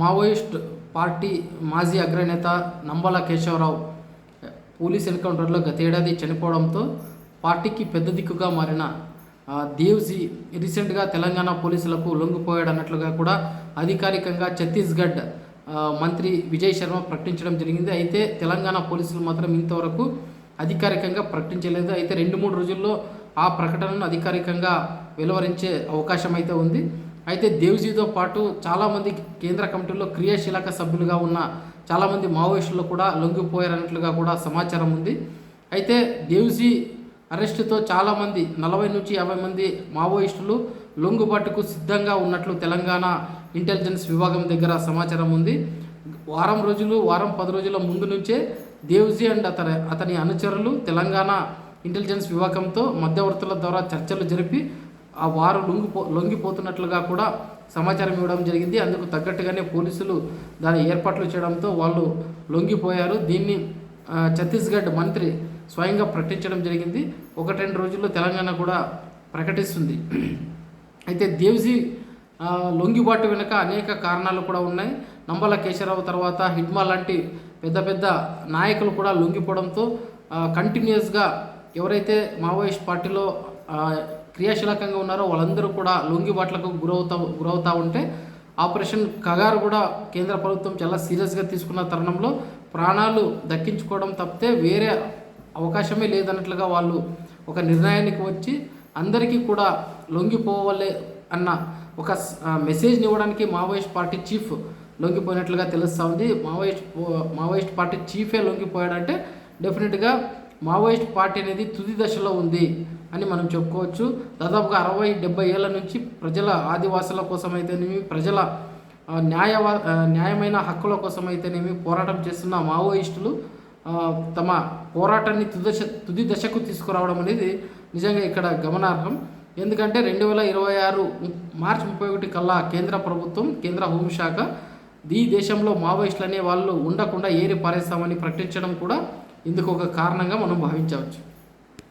Maoist party మాజీ అగ్రనేత Nambala Keshavarao police ఎన్కౌంటర్లో గతేడాది చనిపోవడంతో పార్టీకి పెద్ద దిక్కుగా మారిన దేవ్జీ రీసెంట్గా తెలంగాణ పోలీసులకు లొంగిపోయాడన్నట్లుగా కూడా అధికారికంగా ఛత్తీస్గఢ్ మంత్రి విజయ్ శర్మ ప్రకటించడం జరిగింది. అయితే తెలంగాణ పోలీసులు మాత్రం ఇంతవరకు అధికారికంగా ప్రకటించలేదు. అయితే 2-3 రోజుల్లో ఆ ప్రకటనను అధికారికంగా వెలువరించే అవకాశం అయితే ఉంది. అయితే దేవ్జీతో పాటు చాలామంది కేంద్ర కమిటీలో క్రియాశీలక సభ్యులుగా ఉన్న చాలామంది మావోయిస్టులు కూడా లొంగిపోయారన్నట్లుగా కూడా సమాచారం ఉంది. అయితే దేవ్జీ అరెస్టుతో చాలామంది 40 నుంచి 50 మంది మావోయిస్టులు లొంగుబాటుకు సిద్ధంగా ఉన్నట్లు తెలంగాణ ఇంటెలిజెన్స్ విభాగం దగ్గర సమాచారం ఉంది. వారం 10 రోజుల ముందు నుంచే దేవ్జీ అండ్ అతని అనుచరులు తెలంగాణ ఇంటెలిజెన్స్ విభాగంతో మధ్యవర్తుల ద్వారా చర్చలు జరిపి వారు లొంగిపోతున్నట్లుగా కూడా సమాచారం ఇవ్వడం జరిగింది. అందుకు తగ్గట్టుగానే పోలీసులు దాని ఏర్పాట్లు చేయడంతో వాళ్ళు లొంగిపోయారు. దీన్ని ఛత్తీస్గఢ్ మంత్రి స్వయంగా ప్రకటించడం జరిగింది. 1-2 రోజుల్లో తెలంగాణ కూడా ప్రకటిస్తుంది. అయితే దేవ్జీ లొంగిబాటు వెనుక అనేక కారణాలు కూడా ఉన్నాయి. నంబల కేశవరావు తర్వాత హిడ్మా లాంటి పెద్ద నాయకులు కూడా లొంగిపోవడంతో కంటిన్యూస్గా ఎవరైతే మావోయిస్ట్ పార్టీలో క్రియాశీలకంగా ఉన్నారో వాళ్ళందరూ కూడా లొంగిబాట్లకు గురవుతూ ఉంటే ఆపరేషన్ కగారు కూడా కేంద్ర ప్రభుత్వం చాలా సీరియస్గా తీసుకున్న తరుణంలో ప్రాణాలు దక్కించుకోవడం తప్పితే వేరే అవకాశమే లేదన్నట్లుగా వాళ్ళు ఒక నిర్ణయానికి వచ్చి అందరికీ కూడా లొంగిపోవాలే అన్న ఒక మెసేజ్ని ఇవ్వడానికి మావోయిస్ట్ పార్టీ చీఫ్ లొంగిపోయినట్లుగా తెలుస్తూ ఉంది. మావోయిస్ట్ పార్టీ చీఫే లొంగిపోయాడంటే డెఫినెట్గా మావోయిస్ట్ పార్టీ అనేది తుది దశలో ఉంది అని మనం చెప్పుకోవచ్చు. దాదాపుగా 60-70 ఏళ్ళ నుంచి ప్రజల ఆదివాసుల కోసమైతేనేమి ప్రజల న్యాయమైన హక్కుల కోసమైతేనేమి పోరాటం చేస్తున్న మావోయిస్టులు తమ పోరాటాన్ని తుది దశకు తీసుకురావడం అనేది నిజంగా ఇక్కడ గమనార్హం. ఎందుకంటే 2026 మార్చి 31 కల్లా కేంద్ర ప్రభుత్వం కేంద్ర హోంశాఖ ఈ దేశంలో మావోయిస్టులు అనే వాళ్ళు ఉండకుండా ఏరి పారేస్తామని ప్రకటించడం కూడా ఇందుకు ఒక కారణంగా మనం భావించవచ్చు.